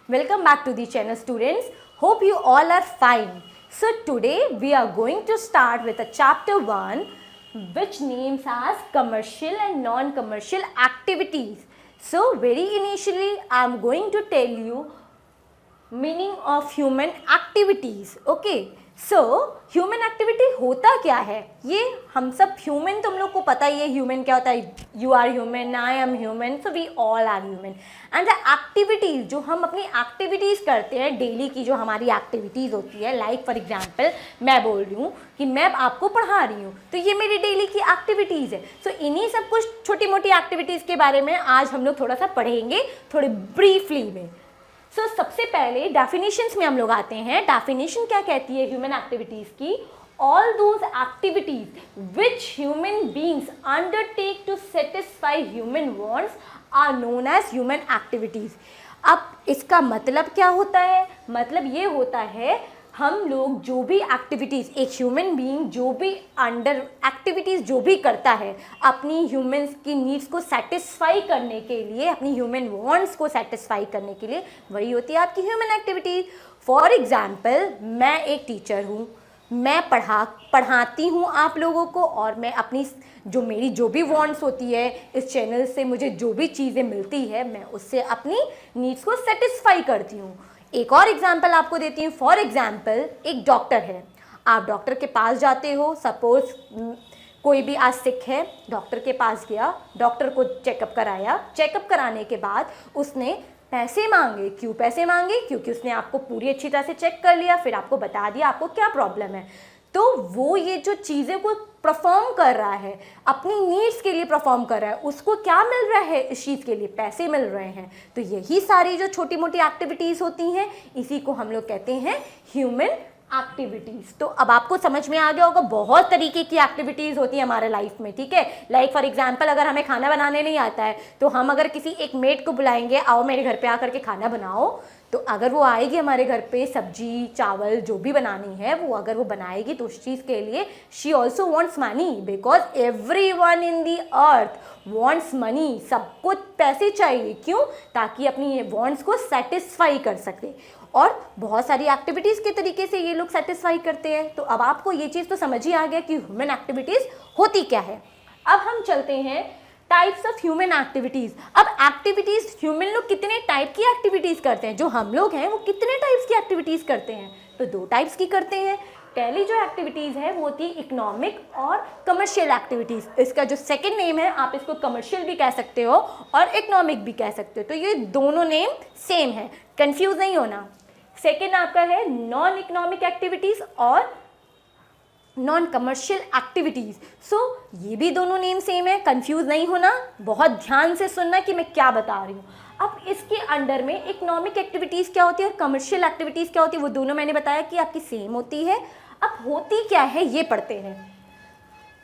Welcome back to the channel, students. Hope you all are fine. So today we are going to start with a chapter 1 which names as commercial and non-commercial activities. So very initially I am going to tell you meaning of human activities. Okay. So human activity होता क्या है, ये हम सब human, तुम लोग को पता ही है ह्यूमन क्या होता है. You are human, I am human, so we all are human. And the activities, जो हम अपनी एक्टिविटीज़ करते हैं डेली की, जो हमारी एक्टिविटीज़ होती है, लाइक फॉर एग्जांपल मैं बोल रही हूँ कि मैं आपको पढ़ा रही हूँ, तो ये मेरी डेली की एक्टिविटीज़ है. सो इन्हीं सब कुछ छोटी मोटी एक्टिविटीज़ के बारे में आज हम लोग थोड़ा सा पढ़ेंगे, थोड़े ब्रीफली में. सो सबसे पहले डेफिनेशंस में हम लोग आते हैं. डेफिनेशन क्या कहती है ह्यूमन एक्टिविटीज़ की? All those activities which human beings undertake to satisfy human wants are known as human activities. अब इसका मतलब क्या होता है? मतलब ये होता है हम लोग जो भी एक्टिविटीज़, एक ह्यूमन बीइंग जो भी अंडर एक्टिविटीज़ जो भी करता है अपनी ह्यूमंस की नीड्स को सेटिस्फाई करने के लिए, अपनी ह्यूमन वांट्स को सेटिस्फाई करने के लिए, वही होती है आपकी ह्यूमन एक्टिविटीज़. फॉर एग्जांपल मैं एक टीचर हूँ, मैं पढ़ाती हूँ आप लोगों को, और मैं अपनी मेरी जो भी वांट्स होती है, इस चैनल से मुझे जो भी चीज़ें मिलती है, मैं उससे अपनी नीड्स को सेटिस्फाई करती हूँ. एक और एग्जाम्पल आपको देती हूँ. फॉर एग्जाम्पल एक डॉक्टर है, आप डॉक्टर के पास जाते हो. सपोज कोई भी आज सिक है, डॉक्टर के पास गया, डॉक्टर को चेकअप कराया. चेकअप कराने के बाद उसने पैसे मांगे. क्यों पैसे मांगे? क्योंकि उसने आपको पूरी अच्छी तरह से चेक कर लिया, फिर आपको बता दिया आपको क्या प्रॉब्लम है. तो वो ये जो चीज़ें को परफॉर्म कर रहा है, अपनी नीड्स के लिए परफॉर्म कर रहा है, उसको क्या मिल रहा है? इस चीज़ के लिए पैसे मिल रहे हैं. तो यही सारी जो छोटी मोटी एक्टिविटीज़ होती हैं, इसी को हम लोग कहते हैं ह्यूमन एक्टिविटीज़. तो अब आपको समझ में आ गया होगा, बहुत तरीके की एक्टिविटीज़ होती है हमारे लाइफ में. ठीक है, लाइक फॉर एग्जांपल अगर हमें खाना बनाने नहीं आता है, तो हम अगर किसी एक मेड को बुलाएंगे, आओ मेरे घर पे आकर के खाना बनाओ, तो अगर वो आएगी हमारे घर पे, सब्जी चावल जो भी बनानी है वो अगर वो बनाएगी, तो उस चीज़ के लिए she also wants money, because every one in the earth wants money. सबको पैसे चाहिए. क्यों? ताकि अपनी वॉन्ट्स को सेटिस्फाई कर सके. और बहुत सारी एक्टिविटीज़ के तरीके से ये लोग सेटिस्फाई करते हैं. तो अब आपको ये चीज़ तो समझ ही आ गया कि ह्यूमन एक्टिविटीज़ होती क्या है. अब हम चलते हैं टाइप्स ऑफ ह्यूमन एक्टिविटीज़. अब एक्टिविटीज़ ह्यूमन लोग कितने टाइप की एक्टिविटीज़ करते हैं, जो हम लोग हैं वो कितने टाइप्स की एक्टिविटीज़ करते हैं? तो 2 टाइप्स की करते हैं. पहली जो एक्टिविटीज़ है वो होती है इकोनॉमिक और कमर्शियल एक्टिविटीज़. इसका जो सेकंड नेम है, आप इसको कमर्शियल भी कह सकते हो और इकोनॉमिक भी कह सकते हो. तो ये दोनों नेम सेम है, कंफ्यूज नहीं होना. सेकेंड आपका है नॉन इकोनॉमिक एक्टिविटीज़ और नॉन कमर्शियल एक्टिविटीज़. सो ये भी दोनों नेम सेम है, कंफ्यूज नहीं होना, बहुत ध्यान से सुनना कि मैं क्या बता रही हूँ. अब इसके अंडर में इकोनॉमिक एक्टिविटीज़ क्या होती है और कमर्शियल एक्टिविटीज़ क्या होती है, वो दोनों मैंने बताया कि आपकी सेम होती है. अब होती क्या है ये पढ़ते हैं.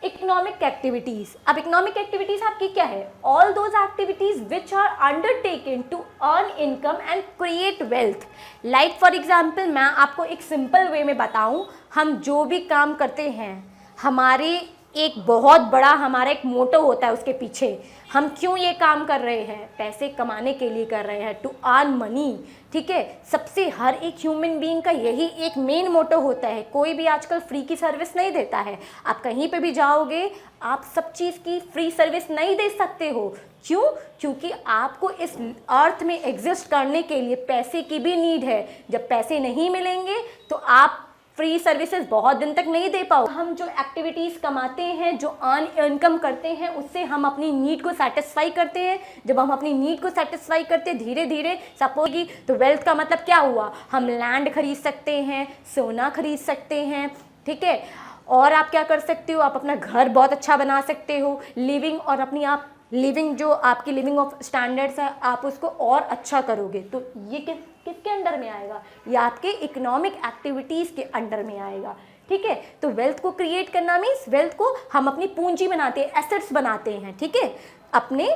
Economic activities. अब इकोनॉमिक एक्टिविटीज़ आपकी क्या है? All those activities which are undertaken to earn income and create wealth. Like for example मैं आपको एक सिंपल वे में बताऊं, हम जो भी काम करते हैं, हमारे एक बहुत बड़ा हमारा एक मोटो होता है उसके पीछे. हम क्यों ये काम कर रहे हैं? पैसे कमाने के लिए कर रहे हैं, टू अर्न मनी. ठीक है, सबसे हर एक ह्यूमन बीइंग का यही एक मेन मोटो होता है. कोई भी आजकल फ्री की सर्विस नहीं देता है. आप कहीं पे भी जाओगे, आप सब चीज़ की फ्री सर्विस नहीं दे सकते हो. क्यों? क्योंकि आपको इस अर्थ में एग्जिस्ट करने के लिए पैसे की भी नीड है. जब पैसे नहीं मिलेंगे तो आप फ्री सर्विसेज बहुत दिन तक नहीं दे पाओ. हम जो एक्टिविटीज़ कमाते हैं, जो अर्न इनकम करते हैं, उससे हम अपनी नीड को सेटिस्फाई करते हैं. जब हम अपनी नीड को सेटिस्फाई करते हैं धीरे धीरे, सपोज की, तो वेल्थ का मतलब क्या हुआ? हम लैंड खरीद सकते हैं, सोना खरीद सकते हैं. ठीक है, और आप क्या कर सकते हो? आप अपना घर बहुत अच्छा बना सकते हो. लिविंग और अपनी आप लिविंग, जो आपकी लिविंग ऑफ स्टैंडर्ड्स है, आप उसको और अच्छा करोगे. तो ये किसके अंडर में आएगा? ये आपके इकोनॉमिक एक्टिविटीज़ के अंडर में आएगा. ठीक है, तो वेल्थ को क्रिएट करना मीन्स वेल्थ को हम अपनी पूंजी बनाते हैं, एसेट्स बनाते हैं. ठीक है, अपने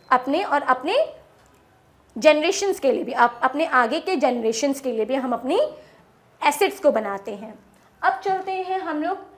अपने और अपने जनरेशन्स के लिए भी, अपने आगे के जनरेशन्स के लिए भी हम अपनी एसेट्स को बनाते हैं. अब चलते हैं हम लोग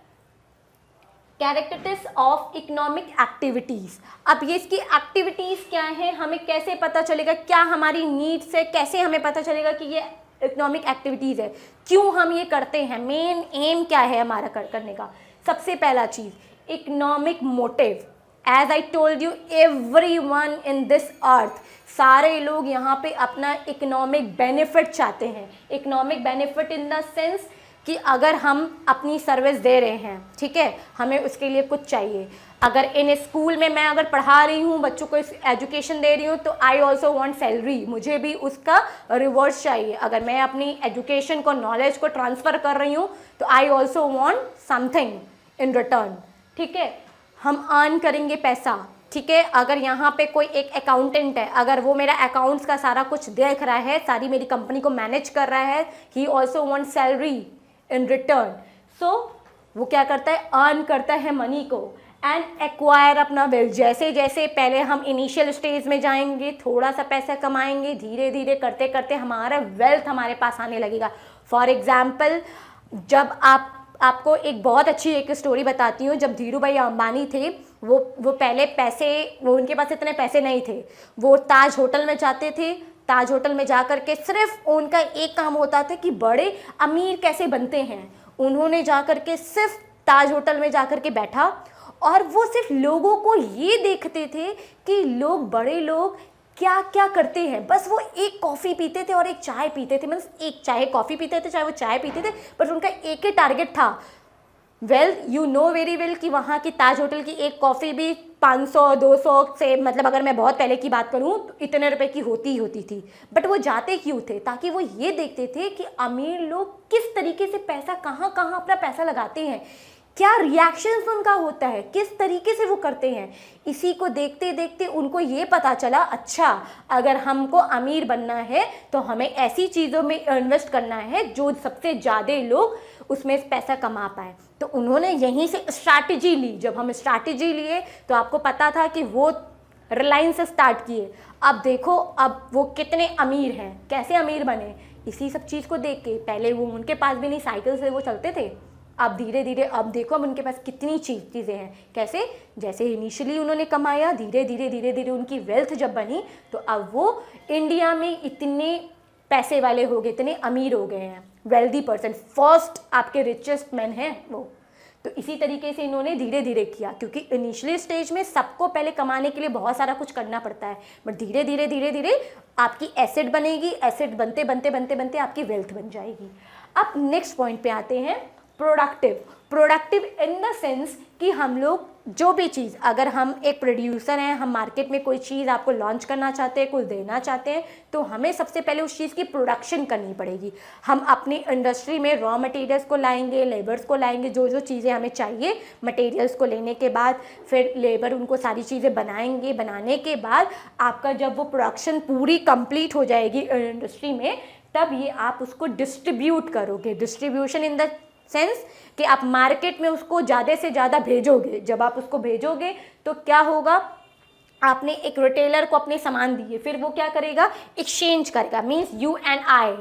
कैरेक्टरिस्टिक्स ऑफ इकोनॉमिक एक्टिविटीज़। अब ये इसकी एक्टिविटीज़ क्या हैं, हमें कैसे पता चलेगा, क्या हमारी नीड्स है, कैसे हमें पता चलेगा कि ये इकोनॉमिक एक्टिविटीज़ है, क्यों हम ये करते हैं, मेन एम क्या है हमारा करने का। सबसे पहला चीज़ economic motive. As I told you, everyone in this earth, सारे लोग यहाँ पे अपना इकोनॉमिक बेनिफिट चाहते हैं। Economic benefit in the sense कि अगर हम अपनी सर्विस दे रहे हैं, ठीक है, हमें उसके लिए कुछ चाहिए। अगर इन स्कूल में मैं अगर पढ़ा रही हूँ, बच्चों को एजुकेशन दे रही हूँ, तो आई ऑल्सो वांट सैलरी, मुझे भी उसका रिवॉर्ड चाहिए। अगर मैं अपनी एजुकेशन को, नॉलेज को ट्रांसफ़र कर रही हूँ, तो I also want something in return, ठीक है। हम अर्न करेंगे पैसा, ठीक है। अगर यहाँ पे कोई एक अकाउंटेंट है, अगर वो मेरा अकाउंट्स का सारा कुछ देख रहा है, सारी मेरी कंपनी को मैनेज कर रहा है, he also want salary in return. So वो क्या करता है, अर्न करता है मनी को एंड एक्वायर अपना वेल्थ। जैसे जैसे पहले हम इनिशियल स्टेज में जाएंगे, थोड़ा सा पैसा कमाएंगे, धीरे धीरे करते करते हमारा वेल्थ हमारे पास आने लगेगा। फॉर एग्जाम्पल, जब आपको एक बहुत अच्छी एक स्टोरी बताती हूँ। जब धीरू भाई अंबानी थे, वो पहले वो उनके पास इतने पैसे नहीं थे, वो ताज होटल में जाते थे। ताज होटल में जा कर के सिर्फ उनका एक काम होता था कि बड़े अमीर कैसे बनते हैं। उन्होंने जा कर के सिर्फ ताज होटल में जा कर के बैठा और वो सिर्फ लोगों को ये देखते थे कि बड़े लोग क्या क्या करते हैं। बस वो एक कॉफ़ी पीते थे और एक चाय पीते थे, मीन्स एक चाहे कॉफ़ी पीते थे चाहे वो चाय पीते थे, बस उनका एक ही टारगेट था। Well you know very well कि वहाँ की ताज होटल की एक कॉफ़ी भी 500-200 से, मतलब अगर मैं बहुत पहले की बात करूँ तो इतने रुपए की होती थी। बट वो जाते क्यों थे? ताकि वो ये देखते थे कि अमीर लोग किस तरीके से पैसा, कहाँ कहाँ अपना पैसा लगाते हैं, क्या रिएक्शंस उनका होता है, किस तरीके से वो करते हैं। इसी को देखते देखते उनको ये पता चला, अच्छा अगर हमको अमीर बनना है तो हमें ऐसी चीज़ों में इन्वेस्ट करना है जो सबसे ज़्यादा लोग उसमें पैसा कमा पाए। तो उन्होंने यहीं से स्ट्रैटेजी ली। जब हम स्ट्रैटेजी लिए तो आपको पता था कि वो रिलायंस से स्टार्ट किए। अब देखो अब वो कितने अमीर हैं, कैसे अमीर बने, इसी सब चीज़ को देख के। पहले वो उनके पास भी नहीं साइकिल से वो चलते थे, अब धीरे धीरे अब देखो अब उनके पास कितनी चीज़ें हैं। कैसे? जैसे इनिशियली उन्होंने कमाया, धीरे धीरे उनकी वेल्थ जब बनी तो अब वो इंडिया में इतने पैसे वाले हो गए, इतने अमीर हो गए हैं, वेल्दी पर्सन, फर्स्ट आपके रिचेस्ट मैन हैं वो। तो इसी तरीके से इन्होंने धीरे धीरे किया, क्योंकि इनिशियली स्टेज में सबको पहले कमाने के लिए बहुत सारा कुछ करना पड़ता है, बट धीरे धीरे आपकी एसेट बनेगी, एसेट बनते बनते आपकी वेल्थ बन जाएगी। अब नेक्स्ट पॉइंट पे आते हैं, प्रोडक्टिव इन द सेंस कि हम लोग जो भी चीज़, अगर हम एक प्रोड्यूसर हैं, हम मार्केट में कोई चीज़ आपको लॉन्च करना चाहते हैं, कुछ देना चाहते हैं, तो हमें सबसे पहले उस चीज़ की प्रोडक्शन करनी पड़ेगी। हम अपनी इंडस्ट्री में रॉ मटेरियल्स को लाएंगे, लेबर्स को लाएंगे, जो चीज़ें हमें चाहिए, मटेरियल्स को लेने के बाद फिर लेबर उनको सारी चीज़ें बनाएंगे। बनाने के बाद आपका जब वो प्रोडक्शन पूरी कंप्लीट हो जाएगी इंडस्ट्री में, तब ये आप उसको डिस्ट्रीब्यूट करोगे। डिस्ट्रीब्यूशन इन द सेंस कि आप मार्केट में उसको ज़्यादा से ज़्यादा भेजोगे। जब आप उसको भेजोगे तो क्या होगा, आपने एक रिटेलर को अपने सामान दिए, फिर वो क्या करेगा, एक्सचेंज करेगा, मीन्स यू एंड आई,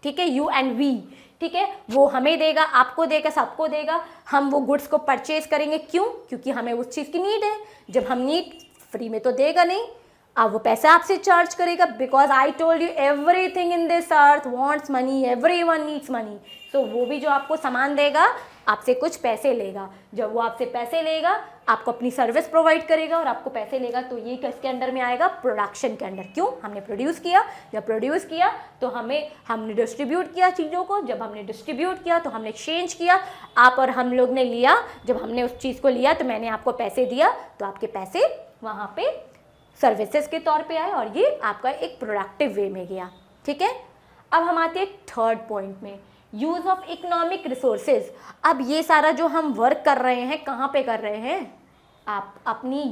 ठीक है, यू एंड वी, ठीक है, वो हमें देगा, आपको देगा, सबको देगा। हम वो गुड्स को परचेज करेंगे, क्यों? क्योंकि हमें उस चीज़ की नीड है। जब हम नीड, फ्री में तो देगा नहीं, अब वो पैसा आपसे चार्ज करेगा, because I told you everything in this earth wants money, everyone needs money. So वो भी जो आपको सामान देगा आपसे कुछ पैसे लेगा। जब वो आपसे पैसे लेगा, आपको अपनी सर्विस प्रोवाइड करेगा और आपको पैसे लेगा, तो ये किसके अंडर में आएगा, प्रोडक्शन के अंडर। क्यों? हमने प्रोड्यूस किया, जब प्रोड्यूस किया तो हमने डिस्ट्रीब्यूट किया चीज़ों को, जब हमने डिस्ट्रीब्यूट किया तो हमने एक्सचेंज किया, आप और हम लोग ने लिया, जब हमने उस चीज़ को लिया तो मैंने आपको पैसे दिया, तो आपके पैसे वहाँ पे सर्विसेज के तौर पे आए और ये आपका एक प्रोडक्टिव वे में गया, ठीक है। अब हम आते हैं थर्ड पॉइंट में, यूज़ ऑफ इकोनॉमिक रिसोर्सेज। अब ये सारा जो हम वर्क कर रहे हैं, कहाँ पे कर रहे हैं, आप अपनी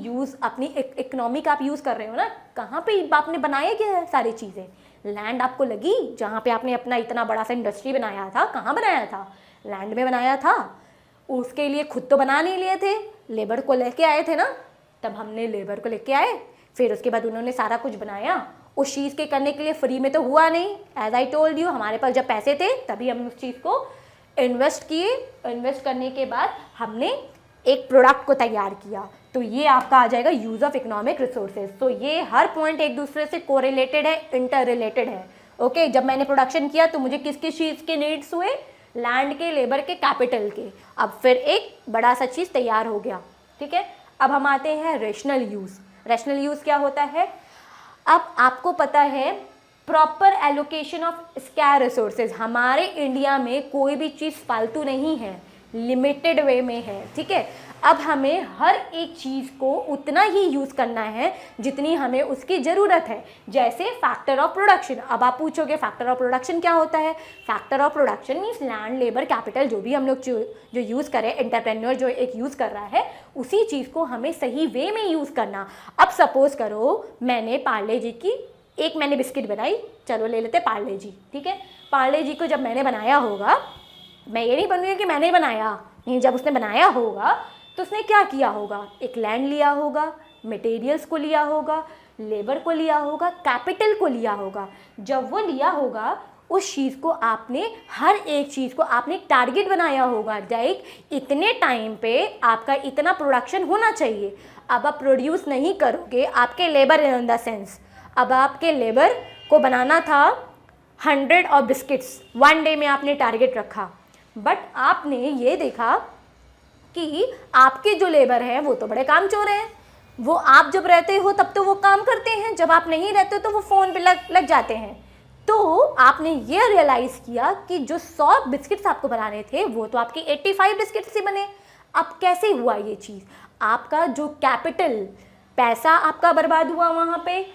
इकोनॉमिक आप यूज़ कर रहे हो ना, कहाँ पे आपने बनाया क्या है सारी चीज़ें। लैंड आपको लगी, जहाँ पे आपने अपना इतना बड़ा सा इंडस्ट्री बनाया था, कहाँ बनाया था, लैंड में बनाया था। उसके लिए खुद तो बना नहीं लिए थे, लेबर को लेके आए थे ना, तब हमने लेबर को लेके आए, फिर उसके बाद उन्होंने सारा कुछ बनाया। उस चीज़ के करने के लिए फ्री में तो हुआ नहीं, एज आई टोल्ड यू, हमारे पास जब पैसे थे तभी हमने उस चीज़ को इन्वेस्ट किए। इन्वेस्ट करने के बाद हमने एक प्रोडक्ट को तैयार किया, तो ये आपका आ जाएगा यूज ऑफ इकोनॉमिक रिसोर्सेज। तो ये हर पॉइंट एक दूसरे से कोरिलेटेड है, इंटर रिलेटेड है। ओके, जब मैंने प्रोडक्शन किया तो मुझे किस किस चीज़ के नीड्स हुए, लैंड के, लेबर के, कैपिटल के। अब फिर एक बड़ा सा चीज़ तैयार हो गया। ठीक है, अब हम आते हैं रेशनल यूज़। रेशनल यूज़ क्या होता है? अब आपको पता है proper allocation of scare resources. हमारे इंडिया में कोई भी चीज़ फालतू नहीं है, लिमिटेड वे में है। ठीक है, अब हमें हर एक चीज़ को उतना ही यूज़ करना है जितनी हमें उसकी ज़रूरत है। जैसे फैक्टर ऑफ प्रोडक्शन। अब आप पूछोगे फैक्टर ऑफ प्रोडक्शन क्या होता है? Factor of production means land, labour, capital, जो भी हम लोग जो यूज़ करें, एंटरप्रेन्योर जो एक यूज़ कर रहा है, उसी चीज़ को हमें सही वे में यूज़ करना। अब सपोज करो मैंने पार्ले जी की एक मैंने बिस्किट बनाई, चलो ले लेते पार्ले जी। ठीक है, पार्ले जी को जब मैंने बनाया होगा, मैं ये नहीं बनूँगी कि मैंने बनाया, नहीं, जब उसने बनाया होगा तो उसने क्या किया होगा? एक लैंड लिया होगा, मटेरियल्स को लिया होगा, लेबर को लिया होगा, कैपिटल को लिया होगा। जब वो लिया होगा उस चीज़ को आपने, हर एक चीज़ को आपने टारगेट बनाया होगा, लाइक इतने टाइम पे आपका इतना प्रोडक्शन होना चाहिए। अब आप प्रोड्यूस नहीं करोगे, आपके लेबर इन द सेंस, अब आपके लेबर को बनाना था 100 ऑफ बिस्किट्स, 1 डे में आपने टारगेट रखा, बट आपने ये देखा कि आपके जो लेबर हैं वो तो बड़े कामचोर हैं। वो आप जब रहते हो तब तो वो काम करते हैं, जब आप नहीं रहते हो तो वो फ़ोन पे लग जाते हैं। तो आपने ये रियलाइज़ किया कि जो 100 बिस्किट्स आपको बनाने थे वो तो आपके 85 बिस्किट्स से बने। अब कैसे हुआ ये चीज़? आपका जो कैपिटल, पैसा आपका बर्बाद हुआ, वहाँ पे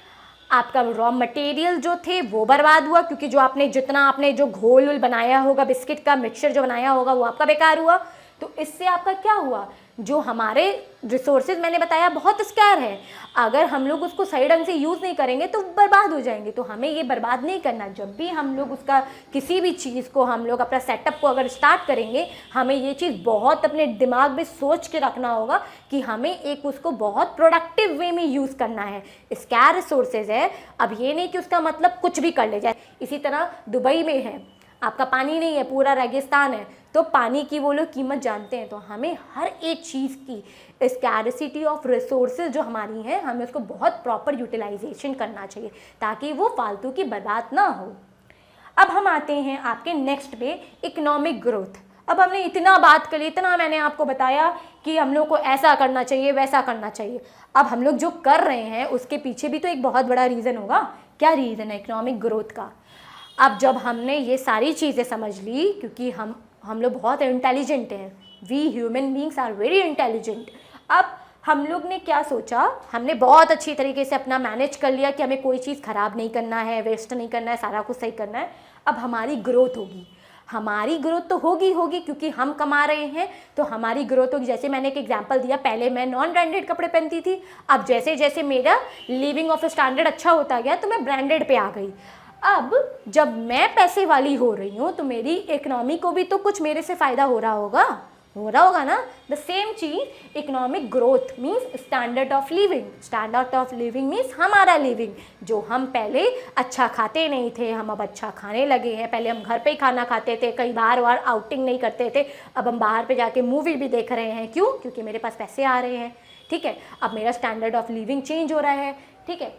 आपका रॉ मटेरियल जो थे वो बर्बाद हुआ, क्योंकि जो आपने जितना आपने जो घोल बनाया होगा, बिस्किट का मिक्सचर जो बनाया होगा वो आपका बेकार हुआ। तो इससे आपका क्या हुआ? जो हमारे रिसोर्सेज मैंने बताया बहुत स्कैर है, अगर हम लोग उसको सही ढंग से यूज़ नहीं करेंगे तो बर्बाद हो जाएंगे। तो हमें ये बर्बाद नहीं करना। जब भी हम लोग उसका किसी भी चीज़ को, हम लोग अपना सेटअप को अगर स्टार्ट करेंगे, हमें ये चीज़ बहुत अपने दिमाग में सोच के रखना होगा कि हमें एक उसको बहुत प्रोडक्टिव वे में यूज़ करना है। स्कैर रिसोर्सेज है, अब ये नहीं कि उसका मतलब कुछ भी कर ले जाए। इसी तरह दुबई में है, आपका पानी नहीं है, पूरा रेगिस्तान है, तो पानी की वो लोग कीमत जानते हैं। तो हमें हर एक चीज़ की स्कैरसिटी ऑफ रिसोर्सेज जो हमारी हैं, हमें उसको बहुत प्रॉपर यूटिलाइजेशन करना चाहिए ताकि वो फालतू की बर्बाद ना हो। अब हम आते हैं आपके नेक्स्ट पे, इकोनॉमिक ग्रोथ। अब हमने इतना बात करी, इतना मैंने आपको बताया कि हम लोग को ऐसा करना चाहिए, वैसा करना चाहिए। अब हम लोग जो कर रहे हैं उसके पीछे भी तो एक बहुत बड़ा रीज़न होगा। क्या रीज़न है इकोनॉमिक ग्रोथ का? अब जब हमने ये सारी चीज़ें समझ ली, क्योंकि हम लोग बहुत इंटेलिजेंट हैं, we human beings are very intelligent. अब हम लोग ने क्या सोचा, हमने बहुत अच्छी तरीके से अपना मैनेज कर लिया कि हमें कोई चीज़ ख़राब नहीं करना है, वेस्ट नहीं करना है, सारा कुछ सही करना है। अब हमारी ग्रोथ होगी, हमारी ग्रोथ तो होगी क्योंकि हम कमा रहे हैं, तो हमारी ग्रोथ होगी। जैसे मैंने एक एग्जांपल दिया, पहले मैं नॉन ब्रांडेड कपड़े पहनती थी, अब जैसे जैसे मेरा लिविंग ऑफ स्टैंडर्ड अच्छा होता गया तो मैं ब्रांडेड पे आ गई। अब जब मैं पैसे वाली हो रही हूँ तो मेरी इकोनॉमी को भी तो कुछ मेरे से फ़ायदा हो रहा होगा ना। The same cheese economic growth means standard of living. Standard of living means हमारा लिविंग, जो हम पहले अच्छा खाते नहीं थे, हम अब अच्छा खाने लगे हैं। पहले हम घर पे ही खाना खाते थे, कहीं बाहर आउटिंग नहीं करते थे, अब हम बाहर पे जाके मूवी भी देख रहे हैं। क्यों? क्योंकि मेरे पास पैसे आ रहे हैं। ठीक है, अब मेरा स्टैंडर्ड ऑफ लिविंग चेंज हो रहा है। ठीक है,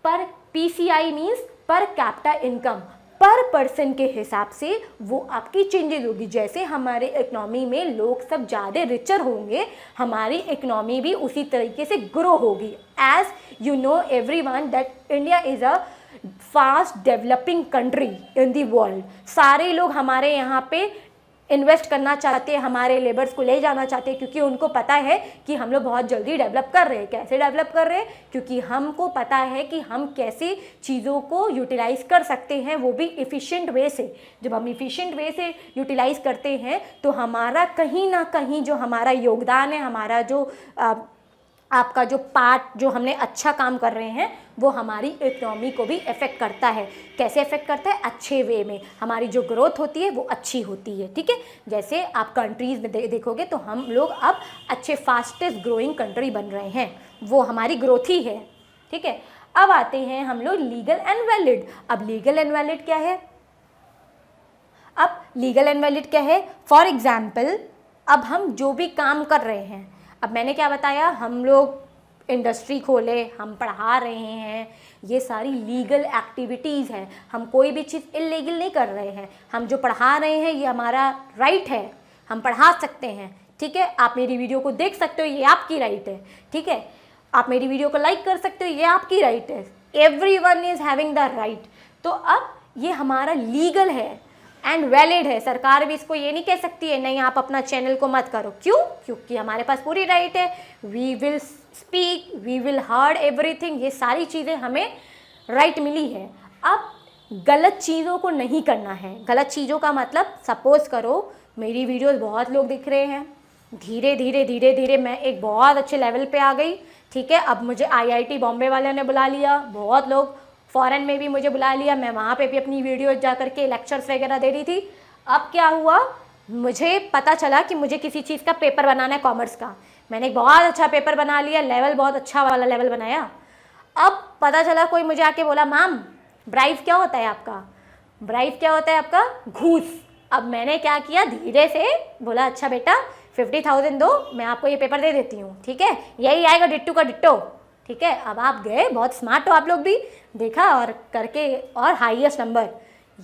पर PCI means per capita income, पर पर्सन के हिसाब से वो आपकी चेंजेस होगी। जैसे हमारे इकोनॉमी में लोग सब ज़्यादा रिचर होंगे, हमारी इकोनॉमी भी उसी तरीके से ग्रो होगी। As you know everyone that India is a fast developing country in the world. सारे लोग हमारे यहाँ पे इन्वेस्ट करना चाहते हैं, हमारे लेबर्स को ले जाना चाहते हैं, क्योंकि उनको पता है कि हम लोग बहुत जल्दी डेवलप कर रहे हैं। कैसे डेवलप कर रहे हैं? क्योंकि हमको पता है कि हम कैसे चीज़ों को यूटिलाइज़ कर सकते हैं, वो भी इफ़िशिएंट वे से। जब हम इफ़िशिएंट वे से यूटिलाइज़ करते हैं तो हमारा कहीं ना कहीं जो हमारा योगदान है, हमारा जो आपका जो पार्ट जो हमने अच्छा काम कर रहे हैं, वो हमारी इकोनॉमी को भी इफ़ेक्ट करता है। कैसे इफ़ेक्ट करता है? अच्छे वे में। हमारी जो ग्रोथ होती है वो अच्छी होती है। ठीक है, जैसे आप कंट्रीज़ में देखोगे तो हम लोग अब अच्छे फास्टेस्ट ग्रोइंग कंट्री बन रहे हैं, वो हमारी ग्रोथ ही है। ठीक है, अब आते हैं हम लोग लीगल एंड वैलिड। अब लीगल एंड वैलिड क्या है? अब लीगल एंड वैलिड क्या है? फॉर एग्जाम्पल अब हम जो भी काम कर रहे हैं, अब मैंने क्या बताया, हम लोग इंडस्ट्री खोले, हम पढ़ा रहे हैं, ये सारी लीगल एक्टिविटीज़ हैं। हम कोई भी चीज़ इलीगल नहीं कर रहे हैं। हम जो पढ़ा रहे हैं ये हमारा राइट है, हम पढ़ा सकते हैं, ठीक है। आप मेरी वीडियो को देख सकते हो, ये आपकी राइट है, ठीक है। आप मेरी वीडियो को लाइक कर सकते हो, ये आपकी राइट है। Everyone is having the right. तो अब ये हमारा लीगल है एंड वैलिड है। सरकार भी इसको ये नहीं कह सकती है नहीं आप अपना चैनल को मत करो। क्यों? क्योंकि हमारे पास पूरी राइट है। We will speak, we will heard everything, ये सारी चीज़ें हमें राइट मिली है। अब गलत चीज़ों को नहीं करना है। गलत चीज़ों का मतलब, सपोज करो मेरी वीडियोस बहुत लोग दिख रहे हैं, धीरे धीरे मैं एक बहुत अच्छे लेवल पे आ गई, ठीक है। अब मुझे IIT बॉम्बे वाले ने बुला लिया, बहुत लोग फॉरेन में भी मुझे बुला लिया, मैं वहाँ पे भी अपनी वीडियोस जा करके लेक्चर्स वगैरह दे रही थी। अब क्या हुआ, मुझे पता चला कि मुझे किसी चीज़ का पेपर बनाना है, कॉमर्स का। मैंने एक बहुत अच्छा पेपर बना लिया, लेवल बहुत अच्छा वाला लेवल बनाया। अब पता चला कोई मुझे आके बोला, मैम ब्राइब क्या होता है आपका? ब्राइब क्या होता है आपका? घूस। अब मैंने क्या किया, धीरे से बोला, अच्छा बेटा 50,000 दो, मैं आपको ये पेपर दे देती हूँ, ठीक है, यही आएगा डिट्टू का डिट्टो, ठीक है। अब आप गए, बहुत स्मार्ट हो आप लोग भी, देखा और करके, और हाईएस्ट नंबर।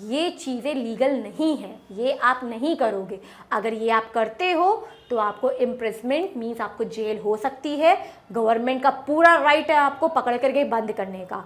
ये चीज़ें लीगल नहीं है, ये आप नहीं करोगे। अगर ये आप करते हो तो आपको इम्प्रिजमेंट मीन्स आपको जेल हो सकती है। गवर्नमेंट का पूरा राइट है आपको पकड़ करके बंद करने का।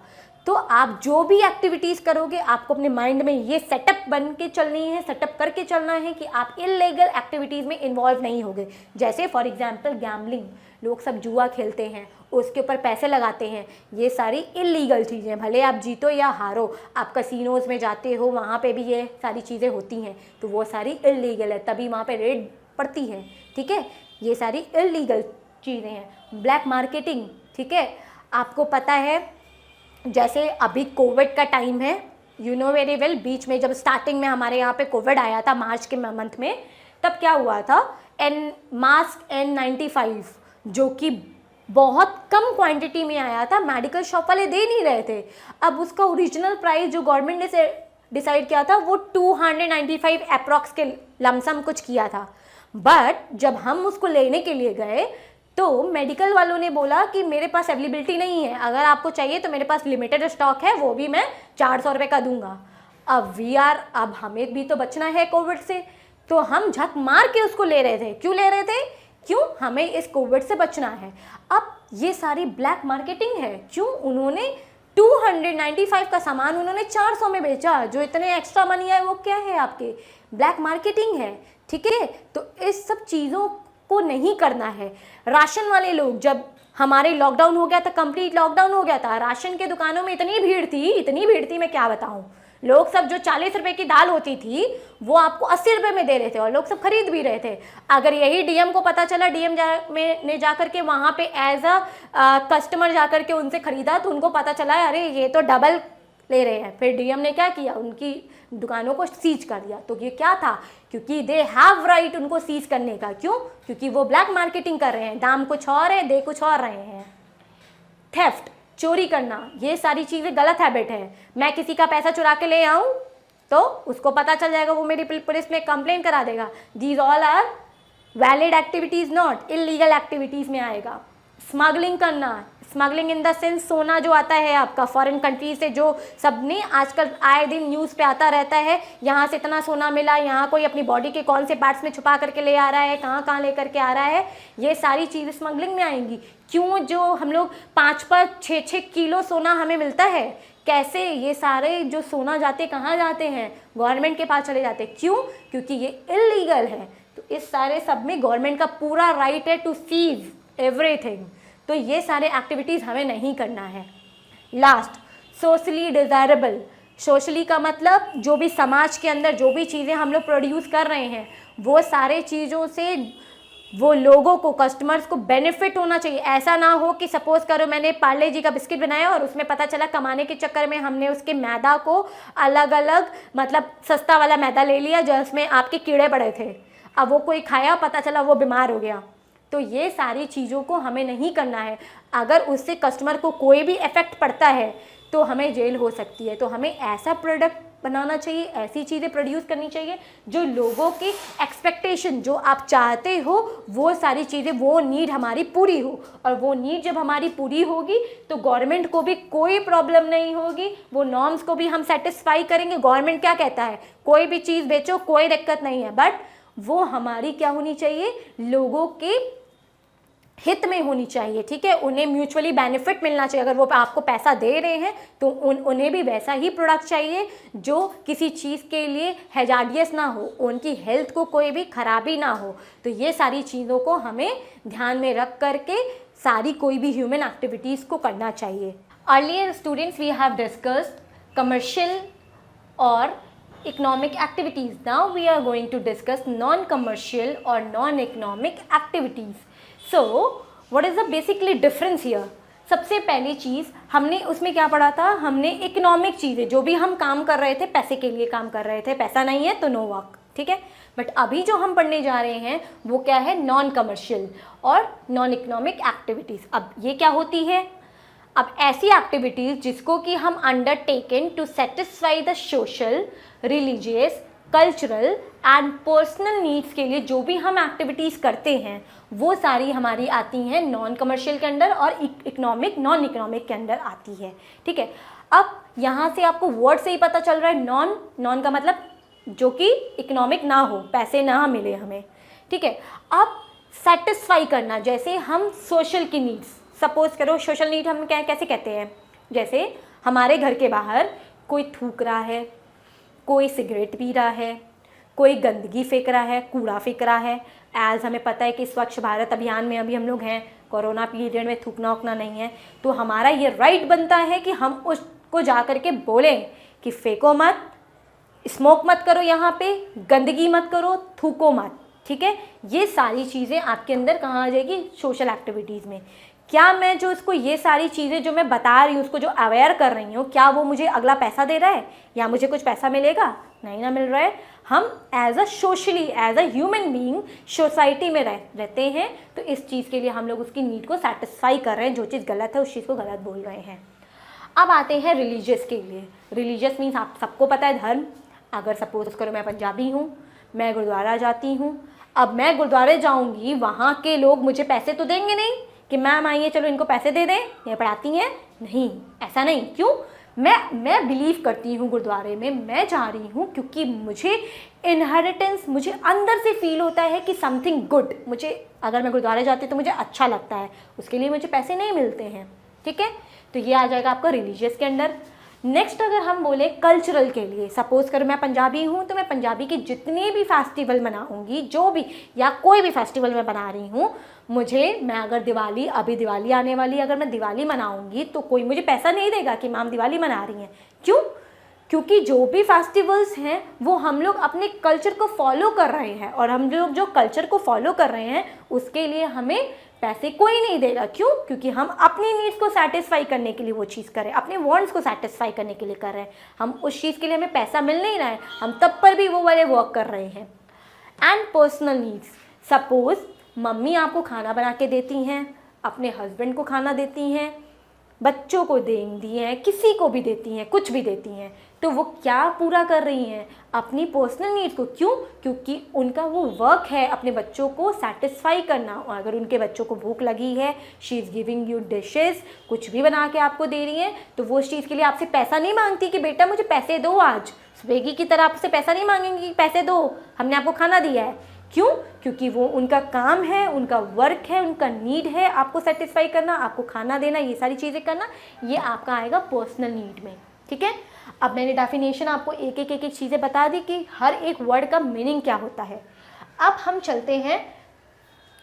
तो आप जो भी एक्टिविटीज़ करोगे, आपको अपने माइंड में ये सेटअप बन के चलनी है, सेटअप करके चलना है कि आप इलीगल एक्टिविटीज़ में इन्वॉल्व नहीं होगे। जैसे फॉर एग्जांपल गैम्बलिंग, लोग सब जुआ खेलते हैं, उसके ऊपर पैसे लगाते हैं, ये सारी इलीगल चीज़ें। भले आप जीतो या हारो, आप कसिनोज़ में जाते हो, वहाँ पे भी ये सारी चीज़ें होती हैं, तो वो सारी इलीगल है, तभी वहाँ पे रेड पड़ती है, ठीक है। ये सारी इलीगल चीज़ें हैं। ब्लैक मार्केटिंग, ठीक है, आपको पता है जैसे अभी कोविड का टाइम है, यू नो वेरी वेल, बीच में जब स्टार्टिंग में हमारे यहाँ पे कोविड आया था मार्च के मंथ में, तब क्या हुआ था, मास्क N95 जो कि बहुत कम क्वांटिटी में आया था, मेडिकल शॉप वाले दे नहीं रहे थे। अब उसका ओरिजिनल प्राइस जो गवर्नमेंट ने डिसाइड किया था वो 295 अप्रॉक्स के लमसम कुछ किया था। बट जब हम उसको लेने के लिए गए तो मेडिकल वालों ने बोला कि मेरे पास अवेलेबिलिटी नहीं है, अगर आपको चाहिए तो मेरे पास लिमिटेड स्टॉक है, वो भी मैं 400 रुपये का दूंगा। अब हमें भी तो बचना है कोविड से, तो हम झक मार के उसको ले रहे थे। क्यों ले रहे थे? क्यों? हमें इस कोविड से बचना है। अब ये सारी ब्लैक मार्केटिंग है। क्यों? उन्होंने 295 का सामान उन्होंने 400 में बेचा, जो इतने एक्स्ट्रा मनी है वो क्या है, आपके ब्लैक मार्केटिंग है, ठीक है। तो इस सब चीज़ों को नहीं करना है। राशन वाले लोग, जब हमारे लॉकडाउन हो गया था, कंप्लीट लॉकडाउन हो गया था, राशन के दुकानों में इतनी भीड़ थी मैं क्या बताऊं। लोग सब जो 40 रुपए की दाल होती थी वो आपको 80 रुपए में दे रहे थे और लोग सब खरीद भी रहे थे। अगर यही डीएम को पता चला, डीएम ने जाकर के वहाँ पे एज अ कस्टमर जाकर के उनसे खरीदा, तो उनको पता चला अरे ये तो डबल ले रहे हैं। फिर डीएम ने क्या किया, उनकी दुकानों को सीज कर दिया। तो ये क्या था, क्योंकि दे हैव राइट उनको सीज करने का। क्यों? क्योंकि वो ब्लैक मार्केटिंग कर रहे हैं, दाम कुछ और है, दे कुछ और रहे हैं। थेफ्ट, चोरी करना, ये सारी चीज़ें गलत हैबिट है। मैं किसी का पैसा चुरा के ले आऊँ तो उसको पता चल जाएगा, वो मेरी पुलिस में कंप्लेन करा देगा। These all are valid activities, not illegal activities में आएगा। स्मगलिंग करना, स्मगलिंग इन द सेंस सोना जो आता है आपका फॉरेन कंट्री से, जो सबने आजकल आए दिन न्यूज़ पे आता रहता है, यहाँ से इतना सोना मिला, यहाँ कोई अपनी बॉडी के कौन से पार्ट्स में छुपा करके ले आ रहा है, कहाँ कहाँ लेकर के आ रहा है, ये सारी चीज़ें स्मगलिंग में आएंगी। क्यों? जो हम लोग 5-5, 6-6 किलो सोना हमें मिलता है, कैसे ये सारे जो सोना जाते कहाँ जाते हैं, गवर्नमेंट के पास चले जाते हैं। क्यों? क्योंकि ये इलीगल है। तो इस सारे सब में गवर्नमेंट का पूरा राइट है टू सीज एवरीथिंग। तो ये सारे एक्टिविटीज़ हमें नहीं करना है। Last, socially desirable. सोशली का मतलब जो भी समाज के अंदर जो भी चीज़ें हम लोग प्रोड्यूस कर रहे हैं, वो सारे चीज़ों से वो लोगों को, कस्टमर्स को बेनिफिट होना चाहिए। ऐसा ना हो कि सपोज करो मैंने पार्ले जी का बिस्किट बनाया और उसमें पता चला कमाने के चक्कर में हमने उसके मैदा को अलग अलग, मतलब सस्ता वाला मैदा ले लिया जिसमें आपके कीड़े पड़े थे। अब वो कोई खाया, पता चला वो बीमार हो गया। तो ये सारी चीज़ों को हमें नहीं करना है। अगर उससे कस्टमर को कोई भी इफ़ेक्ट पड़ता है तो हमें जेल हो सकती है। तो हमें ऐसा प्रोडक्ट बनाना चाहिए, ऐसी चीज़ें प्रोड्यूस करनी चाहिए जो लोगों की एक्सपेक्टेशन, जो आप चाहते हो वो सारी चीज़ें, वो नीड हमारी पूरी हो। और वो नीड जब हमारी पूरी होगी तो गवर्नमेंट को भी कोई प्रॉब्लम नहीं होगी, वो नॉर्म्स को भी हम सेटिस्फाई करेंगे। गवर्नमेंट क्या कहता है, कोई भी चीज़ बेचो कोई दिक्कत नहीं है, बट वो हमारी क्या होनी चाहिए, लोगों के हित में होनी चाहिए, ठीक है। उन्हें म्यूचुअली बेनिफिट मिलना चाहिए। अगर वो आपको पैसा दे रहे हैं तो उन्हें भी वैसा ही प्रोडक्ट चाहिए जो किसी चीज़ के लिए हैजार्डियस ना हो, उनकी हेल्थ को कोई भी खराबी ना हो। तो ये सारी चीज़ों को हमें ध्यान में रख करके सारी कोई भी ह्यूमन एक्टिविटीज़ को करना चाहिए। Earlier students we have discussed commercial और economic activities. Now we are going to discuss non-commercial or non-economic activities. So what is the basically difference here? सबसे पहली चीज़ हमने उसमें क्या पढ़ा था, हमने इकोनॉमिक चीज़ें, जो भी हम काम कर रहे थे पैसे के लिए काम कर रहे थे, पैसा नहीं है तो नो वर्क, ठीक है। बट अभी जो हम पढ़ने जा रहे हैं वो क्या है, नॉन कमर्शियल और नॉन इकोनॉमिक एक्टिविटीज़। अब ये क्या होती है, अब ऐसी एक्टिविटीज़ जिसको कि हम undertaken to satisfy the social, religious, cultural and personal needs के लिए जो भी हम एक्टिविटीज़ करते हैं वो सारी हमारी आती हैं नॉन कमर्शियल के अंडर और इकोनॉमिक, नॉन इकोनॉमिक के अंडर आती है, ठीक है। अब यहाँ से आपको वर्ड से ही पता चल रहा है, नॉन का मतलब जो कि इकोनॉमिक ना हो, पैसे ना मिले हमें, ठीक है। अब सेटिस्फाई करना, जैसे हम सोशल की नीड्स, सपोज करो सोशल नीड हम कैसे कहते हैं, जैसे हमारे घर के बाहर कोई थूक रहा है, कोई सिगरेट पी रहा है, कोई गंदगी फेंक रहा है, कूड़ा फेंक रहा है। एज हमें पता है कि स्वच्छ भारत अभियान में अभी हम लोग हैं, कोरोना पीरियड में थूकना उकना नहीं है, तो हमारा ये राइट बनता है कि हम उसको जा कर के बोलें कि फेंको मत, स्मोक मत करो, यहाँ पे गंदगी मत करो, थूको मत, ठीक है। ये सारी चीज़ें आपके अंदर कहाँ आ जाएगी, सोशल एक्टिविटीज़ में। क्या मैं जो उसको ये सारी चीज़ें जो मैं बता रही हूँ, उसको जो अवेयर कर रही हूँ, क्या वो मुझे अगला पैसा दे रहा है या मुझे कुछ पैसा मिलेगा, नहीं ना मिल रहा है। हम as a socially, as a human being society में रहते हैं, तो इस चीज़ के लिए हम लोग उसकी नीड को सेटिस्फाई कर रहे हैं, जो चीज़ गलत है उस चीज़ को गलत बोल रहे हैं। अब आते हैं रिलीजियस के लिए। रिलीजियस मीन्स आप सबको पता है धर्म। अगर सपोज करो मैं पंजाबी हूँ, मैं गुरुद्वारा जाती हूँ, अब मैं गुरुद्वारे जाऊँगी, वहाँ के लोग मुझे पैसे तो देंगे नहीं कि मैम आइए चलो इनको पैसे दे दें, ये पढ़ाती हैं, नहीं, ऐसा नहीं। क्यों, मैं बिलीव करती हूँ गुरुद्वारे में, मैं जा रही हूँ क्योंकि मुझे इनहेरिटेंस, मुझे अंदर से फील होता है कि समथिंग गुड, मुझे अगर मैं गुरुद्वारे जाती हूँ तो मुझे अच्छा लगता है, उसके लिए मुझे पैसे नहीं मिलते हैं, ठीक है। तो ये आ जाएगा आपका रिलीजियस के अंडर। नेक्स्ट अगर हम बोले कल्चरल के लिए, सपोज करो मैं पंजाबी हूँ तो मैं पंजाबी के जितने भी फेस्टिवल मनाऊँगी, जो भी या कोई भी फेस्टिवल मैं बना रही हूँ, मैं अगर दिवाली, अभी दिवाली आने वाली, अगर मैं दिवाली मनाऊँगी तो कोई मुझे पैसा नहीं देगा कि मैम दिवाली मना रही हैं। क्यों, क्योंकि जो भी फेस्टिवल्स हैं वो हम लोग अपने कल्चर को फॉलो कर रहे हैं, और हम लोग जो कल्चर को फॉलो कर रहे हैं उसके लिए हमें पैसे कोई नहीं देगा। क्यों, क्योंकि हम अपनी नीड्स को सेटिस्फाई करने के लिए वो चीज़ कर रहे हैं, अपने वांट्स को सेटिस्फाई करने के लिए कर रहे हैं। हम उस चीज़ के लिए हमें पैसा मिल नहीं रहा है, हम तब पर भी वो वाले वर्क कर रहे हैं। And personal needs, suppose mummy आपको खाना बना के देती हैं, अपने हस्बैंड को खाना देती हैं, बच्चों को देती हैं, किसी को भी देती हैं, कुछ भी देती हैं, तो वो क्या पूरा कर रही हैं, अपनी पर्सनल नीड्स को। क्यों, क्योंकि उनका वो वर्क है अपने बच्चों को सेटिस्फाई करना। और अगर उनके बच्चों को भूख लगी है, she is giving you dishes, कुछ भी बना के आपको दे रही हैं, तो वो उस चीज़ के लिए आपसे पैसा नहीं मांगती कि बेटा मुझे पैसे दो, आज स्विगी की तरह आपसे पैसा नहीं मांगेंगी, पैसे दो, हमने आपको खाना दिया है। क्यों, क्योंकि वो उनका काम है, उनका वर्क है, उनका नीड है आपको सेटिस्फाई करना, आपको खाना देना, ये सारी चीज़ें करना, ये आपका आएगा पर्सनल नीड में, ठीक है। अब मैंने डेफिनेशन आपको एक एक चीज़ें बता दी कि हर एक वर्ड का मीनिंग क्या होता है। अब हम चलते हैं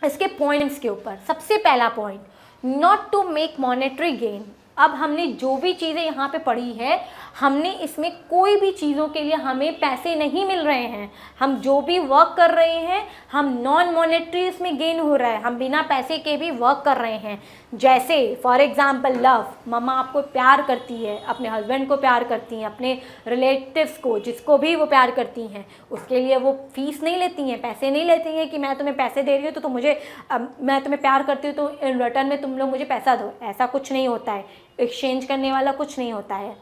इसके पॉइंट्स के ऊपर। सबसे पहला point, not to make monetary gain. अब हमने जो भी चीज़ें यहाँ पे पढ़ी है, हमने इसमें कोई भी चीज़ों के लिए हमें पैसे नहीं मिल रहे हैं। हम जो भी वर्क कर रहे हैं, हम नॉन मॉनेटरी इसमें गेन हो रहा है, हम बिना पैसे के भी वर्क कर रहे हैं। जैसे फॉर एग्जांपल लव, मम्मा आपको प्यार करती है, अपने हस्बैंड को प्यार करती हैं, अपने रिलेटिव्स को, जिसको भी वो प्यार करती हैं, उसके लिए वो फीस नहीं लेती हैं, पैसे नहीं लेती हैं कि मैं तुम्हें पैसे दे रही हूँ तो तुम मुझे, मैं तुम्हें प्यार करती हूँ तो इन रिटर्न में तुम लोग मुझे पैसा दो। ऐसा कुछ नहीं होता है, एक्सचेंज करने वाला कुछ नहीं होता है।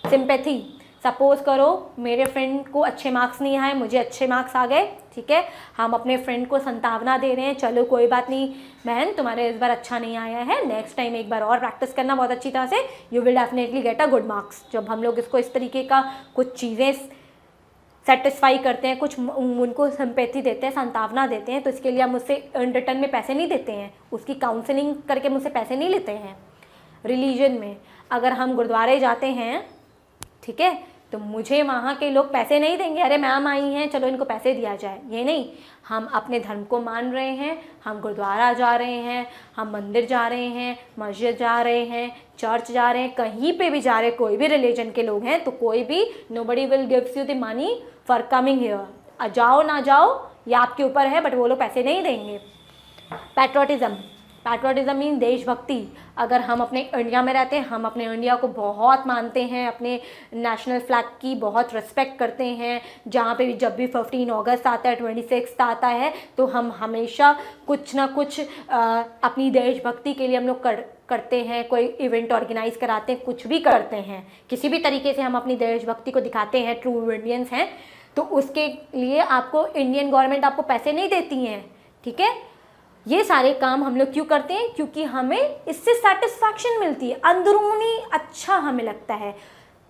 सिंपैथी, सपोज करो मेरे फ्रेंड को अच्छे मार्क्स नहीं आए, मुझे अच्छे मार्क्स आ गए, ठीक है, हम अपने फ्रेंड को संतावना दे रहे हैं, चलो कोई बात नहीं बहन तुम्हारे इस बार अच्छा नहीं आया है, नेक्स्ट टाइम एक बार और प्रैक्टिस करना बहुत अच्छी तरह से, you will definitely get a good marks. जब हम लोग इसको इस तरीके का कुछ चीज़ें सेटिस्फाई करते हैं, कुछ उनको सिंपैथी देते हैं, संतावना देते हैं, तो इसके लिए हम उससे इन रिटर्न में पैसे नहीं देते हैं, उसकी काउंसलिंग करके मुझसे पैसे नहीं लेते हैं। रिलीजन में अगर हम गुरुद्वारे जाते हैं, ठीक है, तो मुझे वहाँ के लोग पैसे नहीं देंगे, अरे मैम आई हैं चलो इनको पैसे दिया जाए, ये नहीं। हम अपने धर्म को मान रहे हैं, हम गुरुद्वारा जा रहे हैं, हम मंदिर जा रहे हैं, मस्जिद जा रहे हैं, चर्च जा रहे हैं, कहीं पे भी जा रहे हैं, कोई भी रिलीजन के लोग हैं, तो कोई भी nobody will gives you the money for coming here. जाओ ना जाओ ये आपके ऊपर है, बट वो लोग पैसे नहीं देंगे। पैट्रियोटिज्म मीन देशभक्ति। अगर हम अपने इंडिया में रहते हैं, हम अपने इंडिया को बहुत मानते हैं, अपने नेशनल फ्लैग की बहुत रिस्पेक्ट करते हैं, जहाँ पे भी जब भी 15 अगस्त आता है, 26 आता है, तो हम हमेशा कुछ ना कुछ अपनी देशभक्ति के लिए हम लोग करते हैं, कोई इवेंट ऑर्गेनाइज कराते हैं, कुछ भी करते हैं, किसी भी तरीके से हम अपनी देशभक्ति को दिखाते हैं, ट्रू इंडियंस हैं, तो उसके लिए आपको इंडियन गवर्नमेंट आपको पैसे नहीं देती हैं, ठीक है। ये सारे काम हम लोग क्यों करते हैं? क्योंकि हमें इससे सेटिस्फैक्शन मिलती है, अंदरूनी अच्छा हमें लगता है,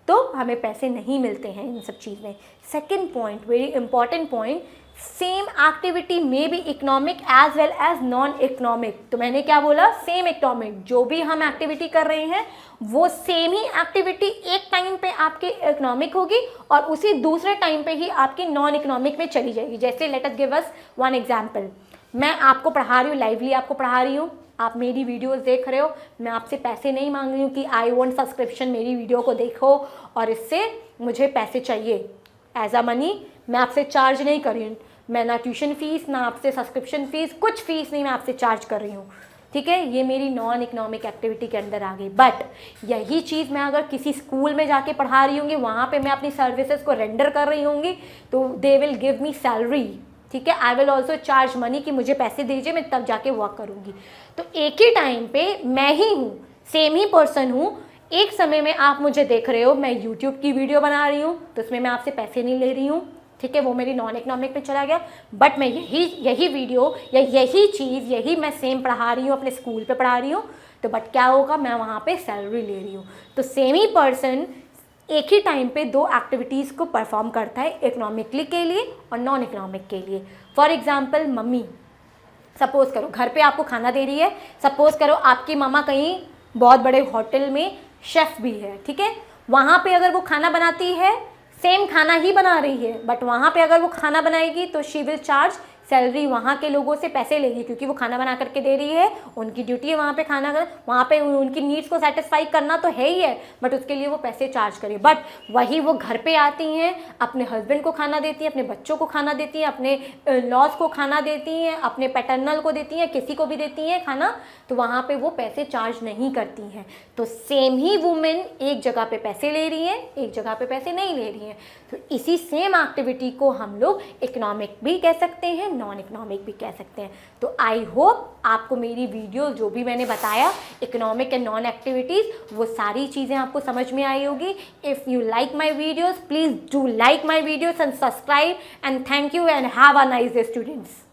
तो हमें पैसे नहीं मिलते हैं इन सब चीज़ में। Second point, very important point, same activity में भी economic as well as non economic. तो मैंने क्या बोला? सेम इकोनॉमिक, जो भी हम एक्टिविटी कर रहे हैं वो सेम ही एक्टिविटी एक टाइम पे आपके इकोनॉमिक होगी और उसी दूसरे टाइम पे ही आपकी नॉन इकोनॉमिक में चली जाएगी। जैसे let us give us one example, मैं आपको पढ़ा रही हूँ, लाइवली आपको पढ़ा रही हूँ, आप मेरी वीडियोस देख रहे हो, मैं आपसे पैसे नहीं मांग रही हूँ कि आई वांट सब्सक्रिप्शन, मेरी वीडियो को देखो और इससे मुझे पैसे चाहिए एज अ मनी। मैं आपसे चार्ज नहीं कर रही हूँ, मैं ना ट्यूशन फीस, ना आपसे सब्सक्रिप्शन फीस, कुछ फीस नहीं मैं आपसे चार्ज कर रही हूँ, ठीक है। ये मेरी नॉन इकोनॉमिक एक्टिविटी के अंदर आ गई। बट यही चीज़ मैं अगर किसी स्कूल में जाके पढ़ा रही हूँगी, वहाँ पे मैं अपनी सर्विसेज को रेंडर कर रही होंगी, तो they will give me salary, ठीक है। I will also charge money कि मुझे पैसे दीजिए, मैं तब जाके वर्क करूँगी। तो एक ही टाइम पे मैं ही हूँ, सेम ही पर्सन हूँ, एक समय में आप मुझे देख रहे हो, मैं यूट्यूब की वीडियो बना रही हूँ, तो उसमें मैं आपसे पैसे नहीं ले रही हूँ, ठीक है, वो मेरी नॉन इकोनॉमिक में चला गया। बट मैं यही वीडियो या यही चीज़, यही मैं सेम पढ़ा रही हूँ, अपने स्कूल पे पढ़ा रही हूँ, तो बट क्या होगा, मैं वहाँ पे सैलरी ले रही हूँ। तो सेम ही पर्सन एक ही टाइम पे दो एक्टिविटीज़ को परफॉर्म करता है, इकोनॉमिकली के लिए और नॉन इकोनॉमिक के लिए। फॉर एग्जाम्पल, मम्मी सपोज़ करो घर पे आपको खाना दे रही है, सपोज़ करो आपकी मम्मा कहीं बहुत बड़े होटल में शेफ़ भी है, ठीक है, वहाँ पे अगर वो खाना बनाती है, सेम खाना ही बना रही है, बट वहाँ पे अगर वो खाना बनाएगी तो शी विल चार्ज सैलरी, वहाँ के लोगों से पैसे लेगी, क्योंकि वो खाना बना करके दे रही है, उनकी ड्यूटी है वहाँ पे खाना कर, वहाँ पे उनकी नीड्स को सेटिस्फाई करना तो है ही है, बट उसके लिए वो पैसे चार्ज करे। बट वही वो घर पे आती हैं, अपने हस्बैंड को खाना देती हैं, अपने बच्चों को खाना देती हैं, अपने लॉज को खाना देती हैं, अपने पैटर्नल को देती हैं, किसी को भी देती हैं खाना, तो वहाँ पे वो पैसे चार्ज नहीं करती हैं। तो सेम ही वुमेन एक जगह पे पैसे ले रही हैं, एक जगह पे पैसे नहीं ले रही हैं। तो इसी सेम एक्टिविटी को हम लोग इकोनॉमिक भी कह सकते हैं, नॉन इकोनॉमिक भी कह सकते हैं। तो आई होप आपको मेरी वीडियो जो भी मैंने बताया इकोनॉमिक एंड नॉन एक्टिविटीज़, वो सारी चीज़ें आपको समझ में आई होगी। If you like my videos, please do like my videos and subscribe, and thank you and have a nice day students.